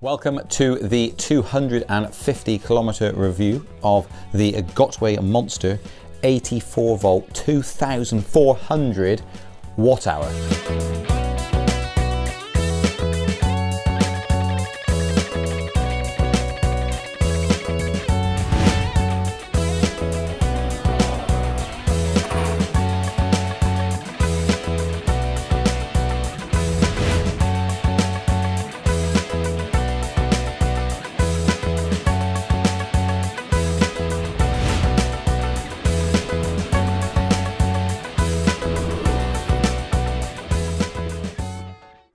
Welcome to the 250 kilometer review of the Gotway Monster 84 volt 2400 watt hour.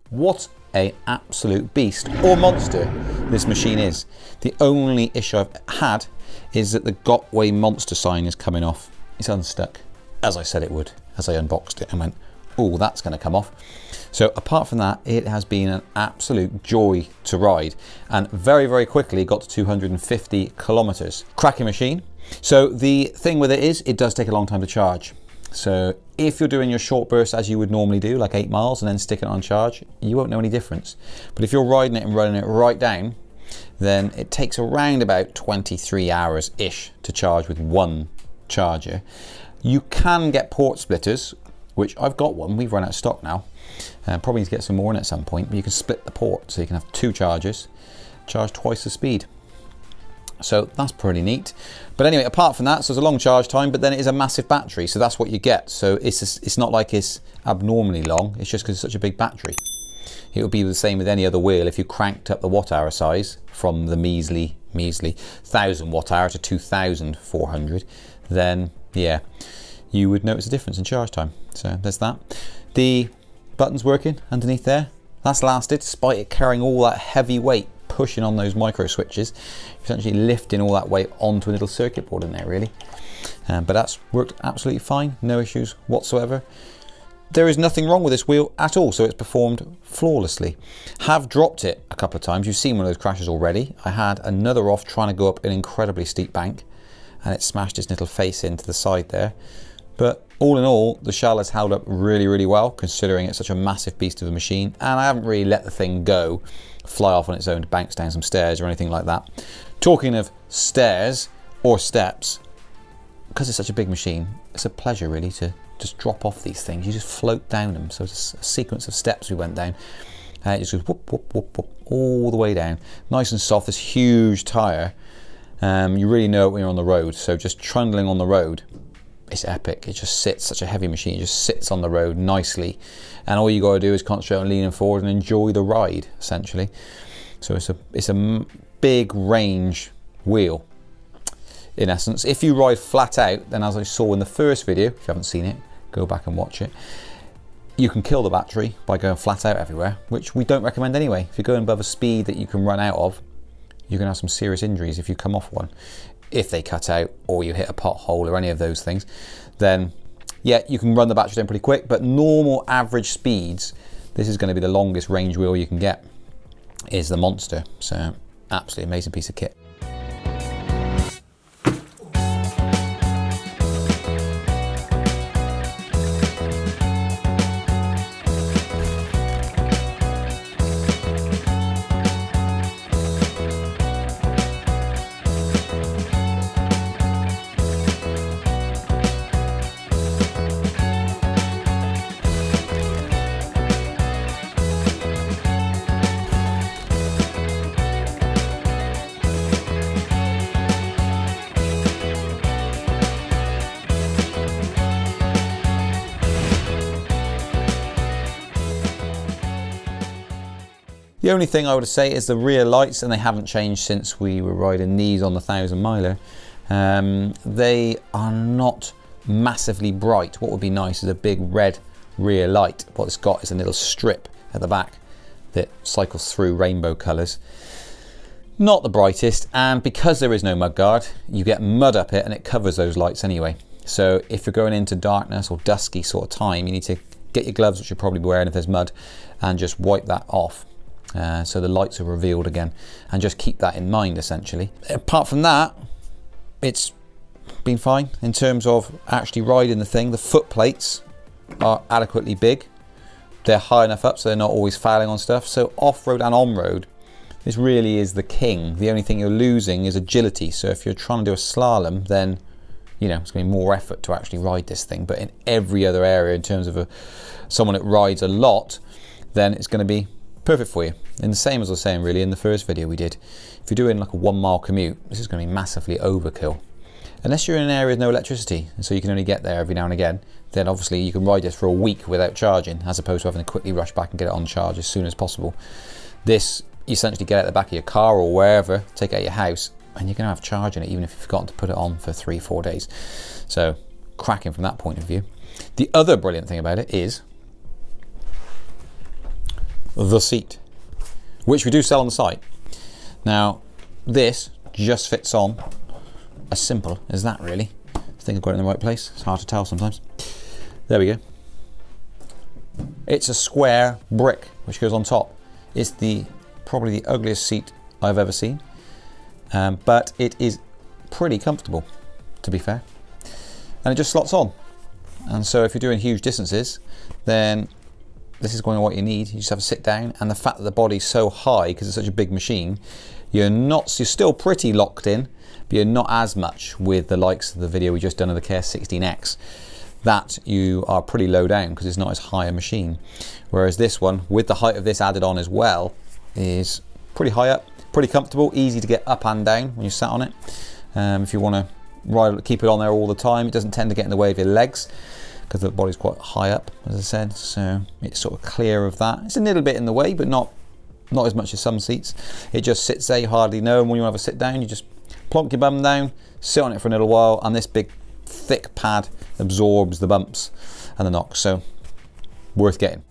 What an absolute beast or monster this machine is. The only issue I've had is that the Gotway Monster sign is coming off. It's unstuck, as I said it would, as I unboxed it and went, oh, that's going to come off. So apart from that, it has been an absolute joy to ride, and very, very quickly got to 250 kilometers. Cracking machine. So the thing with it is, it does take a long time to charge. So if you're doing your short bursts as you would normally do, like 8 miles, and then sticking it on charge, you won't know any difference. But if you're riding it and running it right down, then it takes around about 23 hours-ish to charge with one charger. You can get port splitters, which I've got one. We've run out of stock now. Probably need to get some more in at some point, but you can split the port, so you can have 2 chargers, charge twice the speed. So that's pretty neat. But anyway, apart from that, so it's a long charge time, but then it is a massive battery, so that's what you get. So it's not like it's abnormally long, it's just because it's such a big battery. It would be the same with any other wheel. If you cranked up the watt hour size from the measly 1000 watt hour to 2400, then yeah, you would notice a difference in charge time. So there's that. The button's working underneath there. That's lasted despite it carrying all that heavy weight, pushing on those micro switches, essentially lifting all that weight onto a little circuit board in there, really. But that's worked absolutely fine, no issues whatsoever. There is nothing wrong with this wheel at all, so it's performed flawlessly. Have dropped it a couple of times. You've seen one of those crashes already. I had another off trying to go up an incredibly steep bank, and it smashed its little face into the side there. But all in all, the shell has held up really, really well, considering it's such a massive beast of a machine, and I haven't really let the thing go, fly off on its own to bounce down some stairs or anything like that. Talking of stairs or steps, because it's such a big machine, it's a pleasure really to just drop off these things. You just float down them. So it's a sequence of steps we went down, and it just goes whoop, whoop, whoop, whoop, all the way down. Nice and soft, this huge tyre. You really know it when you're on the road, so just trundling on the road, it's epic. It just sits, such a heavy machine, it just sits on the road nicely, and all you got to do is concentrate on leaning forward and enjoy the ride, essentially. So it's a big range wheel in essence. If you ride flat out, then as I saw in the first video, if you haven't seen it, go back and watch it, you can kill the battery by going flat out everywhere, which we don't recommend anyway. If you're going above a speed that you can run out of, you can have some serious injuries if you come off one. If they cut out or you hit a pothole or any of those things, then yeah, you can run the battery down pretty quick, but normal average speeds, this is going to be the longest range wheel you can get, is the Monster. So absolutely amazing piece of kit. The only thing I would say is the rear lights, and they haven't changed since we were riding these on the 1000 miler. They are not massively bright. What would be nice is a big red rear light. What it's got is a little strip at the back that cycles through rainbow colours. Not the brightest, and because there is no mudguard, you get mud up it and it covers those lights anyway. So if you're going into darkness or dusky sort of time, you need to get your gloves, which you'll probably be wearing if there's mud, and just wipe that off. So the lights are revealed again, and just keep that in mind essentially. Apart from that, it's been fine in terms of actually riding the thing. The foot plates are adequately big. They're high enough up so they're not always fouling on stuff. So off-road and on-road, This really is the king. The only thing you're losing is agility. So if you're trying to do a slalom, then you know it's going to be more effort to actually ride this thing. But in every other area, in terms of someone that rides a lot, then it's going to be perfect for you. And the same as I was saying really in the first video we did. If you're doing like a 1 mile commute, this is going to be massively overkill. Unless you're in an area with no electricity, and so you can only get there every now and again, then obviously you can ride this for a week without charging, as opposed to having to quickly rush back and get it on charge as soon as possible. This, you essentially get it at the back of your car or wherever, take it out of your house, and you're going to have charge in it even if you've forgotten to put it on for 3-4 days. So cracking from that point of view. The other brilliant thing about it is the seat, which we do sell on the site. Now this just fits on, as simple as that really. I think I've got it in the right place. It's hard to tell sometimes. There we go. It's a square brick which goes on top. It's probably the ugliest seat I've ever seen, but it is pretty comfortable, to be fair. And it just slots on. And so if you're doing huge distances, then this is going to what you need. You just have to sit down, and the fact that the body's so high because it's such a big machine, you're still pretty locked in, but you're not as much with the likes of the video we just done of the KS16X, that you are pretty low down because it's not as high a machine. Whereas this one, with the height of this added on as well, is pretty high up, pretty comfortable, easy to get up and down when you sat on it. If you want to keep it on there all the time, it doesn't tend to get in the way of your legs because the body's quite high up, as I said, so it's sort of clear of that. It's a little bit in the way, but not as much as some seats. It just sits there, you hardly know, and when you want to have a sit down, you just plonk your bum down, sit on it for a little while, and this big thick pad absorbs the bumps and the knocks, so worth getting.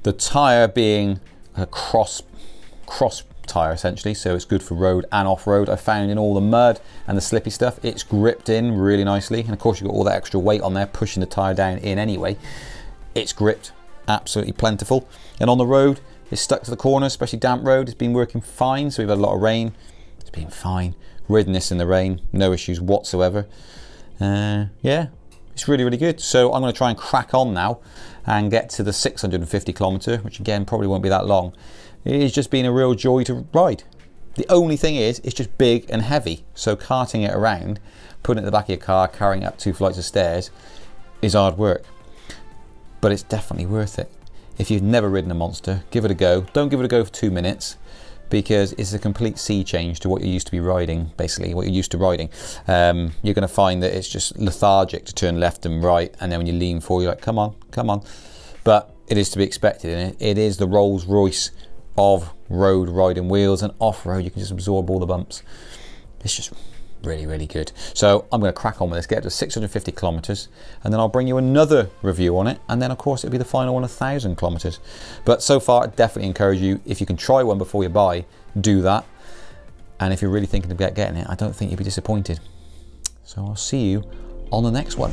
The tyre being a cross tyre essentially, so it's good for road and off-road. I found in all the mud and the slippy stuff, it's gripped in really nicely, and of course you've got all that extra weight on there pushing the tyre down in anyway. It's gripped, absolutely plentiful. And on the road, it's stuck to the corners, especially damp road. It's been working fine, so we've had a lot of rain. It's been fine. Ridden this in the rain, no issues whatsoever. Yeah, it's really, really good. So I'm going to try and crack on now and get to the 650 kilometre, which again probably won't be that long. It has just been a real joy to ride. The only thing is, it's just big and heavy, so carting it around, putting it at the back of your car, carrying it up 2 flights of stairs is hard work, but it's definitely worth it. If you've never ridden a monster, give it a go. Don't give it a go for 2 minutes, because it's a complete sea change to what you used to be riding, basically, what you're used to riding. You're going to find that it's just lethargic to turn left and right, and then when you lean forward, you're like, come on, come on. But it is to be expected, and it is the Rolls Royce of road riding wheels, and off-road you can just absorb all the bumps. It's just really, really good. So I'm going to crack on with this, get to 650 kilometres, and then I'll bring you another review on it, and then of course it'll be the final one, 1,000 kilometres. But so far, I definitely encourage you, if you can try one before you buy, do that. And if you're really thinking of getting it, I don't think you'll be disappointed. So I'll see you on the next one.